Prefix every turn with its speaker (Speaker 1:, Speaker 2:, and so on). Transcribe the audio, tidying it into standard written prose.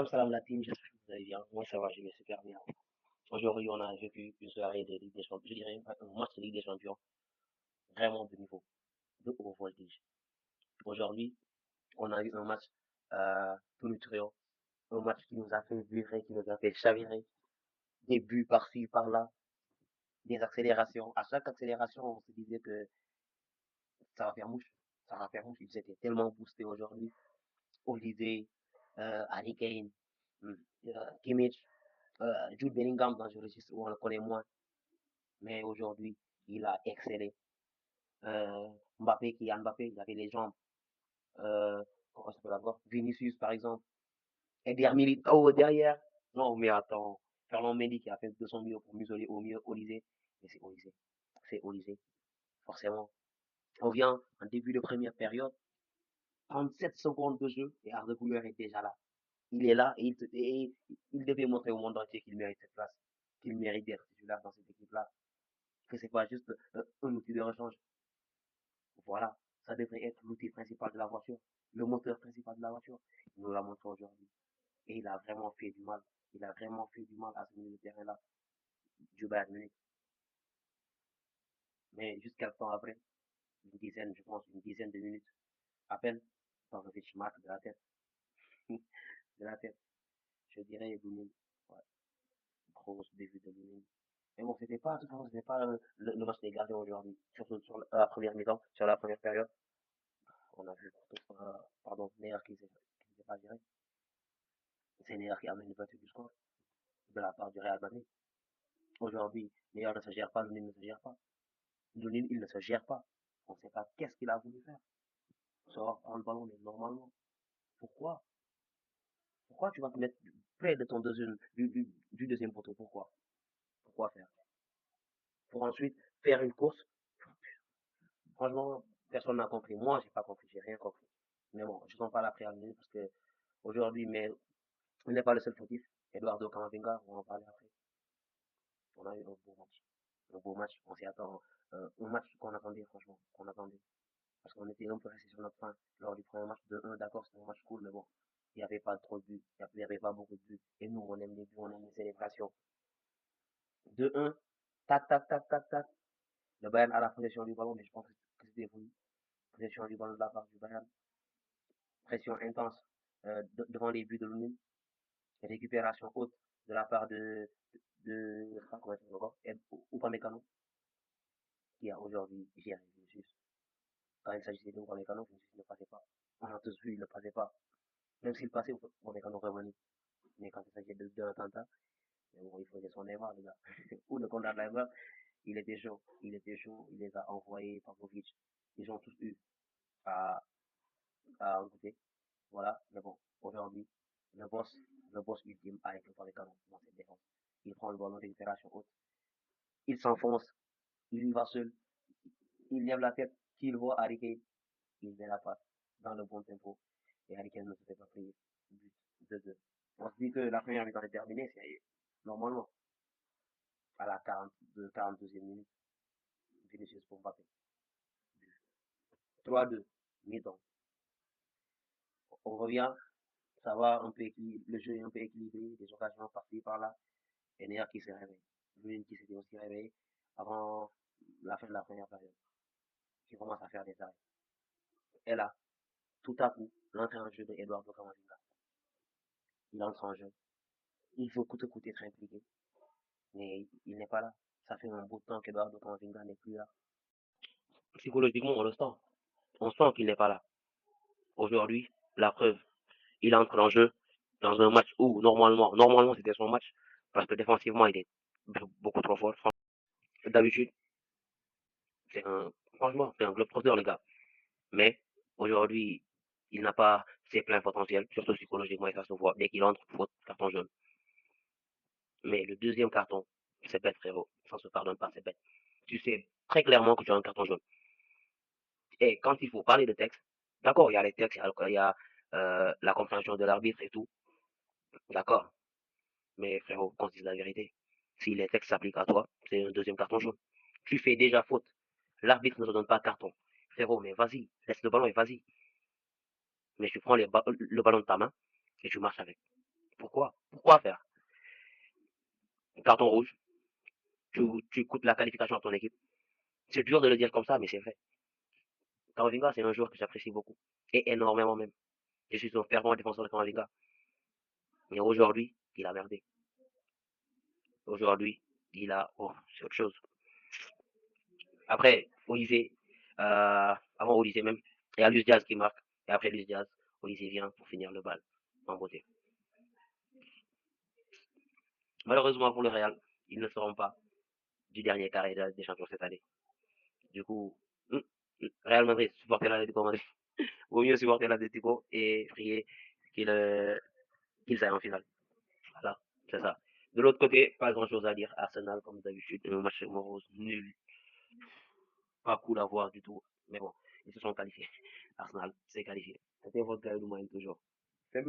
Speaker 1: Salam la team, j'espère que vous allez bien. Moi ça va, je vais super bien. Aujourd'hui on a vécu une soirée de Ligue des Champions, je dirais un match de Ligue des Champions vraiment de niveau, de haut voltage. Aujourd'hui on a eu un match tonitruant, un match qui nous a fait vibrer, qui nous a fait chavirer, des buts par-ci, par-là, des accélérations. À chaque accélération on se disait que ça va faire mouche, ça va faire mouche. Ils étaient tellement boostés aujourd'hui. Olysée, Harry Kane, Kimmich, Jude Bellingham dans le registre où on le connaît moins. Mais aujourd'hui, il a excellé. Euh, Mbappé, Kylian Mbappé, il avait les jambes. Comment ça s'appelle encore? Vinicius, par exemple. Et derrière Militao derrière. Non, mais attends. Ferland Mendy qui a fait 200 millions pour museler au mieux Olysée. Mais c'est Olysée. C'est Olysée. Forcément. On vient en début de première période. 37 secondes de jeu et Arda Güler est déjà là. Il est là et il devait montrer au monde entier qu'il mérite cette place. Qu'il mérite d'être titulaire dans cette équipe-là. Que c'est pas juste un outil de rechange. Voilà, ça devrait être l'outil principal de la voiture, le moteur principal de la voiture. Il nous l'a montré aujourd'hui. Et il a vraiment fait du mal. Il a vraiment fait du mal à ce milieu de terrain-là, du Bayern Munich. Mais jusqu'à temps après, une dizaine, je pense, une dizaine de minutes, à peine, Pavlovic marque de la tête. De la tête. Je dirais Lunin. Ouais, grosse début de Lunin. Mais bon, c'était pas le match des gardiens aujourd'hui. Surtout sur la première mi-temps, sur la première période. On a vu, pardon, Neuer qui s'est pas géré. C'est Neuer qui amène le but du score de la part du Real Madrid. Aujourd'hui, Neuer ne se gère pas, Lunin ne se gère pas. Lunin, il ne se gère pas. On ne sait pas qu'est-ce qu'il a voulu faire. Sort, prendre le ballon, mais normalement. Pourquoi? Pourquoi tu vas te mettre près de ton deuxième, du deuxième poteau? Pourquoi? Pourquoi faire? Pour ensuite faire une course. Franchement, personne n'a compris. Moi, j'ai pas compris, j'ai rien compris. Mais bon, je ne sens pas la préambule parce que aujourd'hui, mais il n'est pas le seul fautif. Eduardo Camavinga, on va en parler après. On a eu un beau match. Un beau match. On s'y attend. Un match qu'on attendait, franchement. Qu'on attendait. Parce qu'on était un peu resté sur notre fin lors du premier match de 1. D'accord, c'était un match cool, mais bon. Il n'y avait pas trop de buts. Il n'y avait pas beaucoup de buts. Et nous, on aime les buts, on aime les célébrations. 2-1. Tac, tac, tac, tac, tac. Le Bayern a la possession du ballon, mais je pense que c'était voulu. Possession du ballon de la part du Bayern. Pression intense devant les buts de l'Union. Récupération haute de la part je sais pas comment il encore, Upamecano, qui a aujourd'hui géré Vinicius. Quand il s'agissait de Upamecano, Vinicius ne passait pas. On a tous vu, il ne passait pas. Même s'il passait, Upamecano revenait. Mais quand il s'agissait de l'attentat, bon, il faisait son erreur, les gars. Ou le condamne l'erreur, il était chaud. Il était chaud, il les a envoyés par Pavlovic. Ils ont tous eu à, à en goûter. Voilà, mais bon, aujourd'hui, le boss, le boss ultime avec Upamecano dans cette défense. Il prend le ballon de récupération haute. Il s'enfonce, il y va seul, il lève la tête, qu'il voit Harry Kane, il met la passe dans le bon tempo. Et Harry Kane ne se fait pas prier. But 2-2. On se dit que la première mi-temps est terminée, c'est normalement à la 42e minute. Vinicius pour Mbappé. 3-2, mi-temps. On revient, ça va un peu le jeu est un peu équilibré, des occasions par-ci, par-là. Et Néa qui se réveille. Lui qui s'était aussi réveillé avant la fin de la première période, qui commence à faire des arrêts. Et là, tout à coup, l'entrée en jeu de Eduardo Camavinga. Il entre en jeu. Il faut coûte coûte être impliqué. Mais il n'est pas là. Ça fait un bout de temps qu'Eduardo Camavinga n'est plus là. Psychologiquement, on le sent. On sent qu'il n'est pas là. Aujourd'hui, la preuve, il entre en jeu dans un match où, normalement c'était son match, parce que défensivement, il est beaucoup trop fort. D'habitude, franchement, c'est un globe trotteur, les gars. Mais, aujourd'hui, il n'a pas ses pleins potentiels, surtout psychologiquement, et ça se voit. Dès qu'il entre, faute, carton jaune. Mais le deuxième carton, c'est bête, frérot. Ça se pardonne pas, c'est bête. Tu sais très clairement que tu as un carton jaune. Et quand il faut parler de texte, d'accord, il y a les textes, il y a la compréhension de l'arbitre et tout, d'accord. Mais frérot, qu'on se dise la vérité. Si les textes s'appliquent à toi, c'est un deuxième carton jaune. Tu fais déjà faute. L'arbitre ne te donne pas de carton. Frérot, mais vas-y, laisse le ballon et vas-y. Mais tu prends le ballon de ta main et tu marches avec. Pourquoi faire? Carton rouge, tu coûtes la qualification à ton équipe. C'est dur de le dire comme ça, mais c'est vrai. Kamavinga, c'est un joueur que j'apprécie beaucoup. Et énormément même. Je suis un fervent défenseur de Kamavinga. Mais aujourd'hui, il a merdé. Aujourd'hui, il a... Oh, c'est autre chose. Après, Olivier, avant Olivier même, il y a Luis Diaz qui marque. Et après Luis Diaz, Olivier vient pour finir le bal en beauté. Malheureusement pour le Real, ils ne seront pas du dernier carré des champions cette année. Du coup, Real Madrid, supporter l'Atlético Madrid. Vaut mieux supporter l'Atlético et prier qu'il qu'il aille en finale. Voilà, c'est ça. De l'autre côté, pas grand chose à dire. Arsenal, comme d'habitude, un match morose nul. Pas cool à voir du tout. Mais bon, ils se sont qualifiés. Arsenal s'est qualifié. C'était votre gars de moyenne toujours. C'est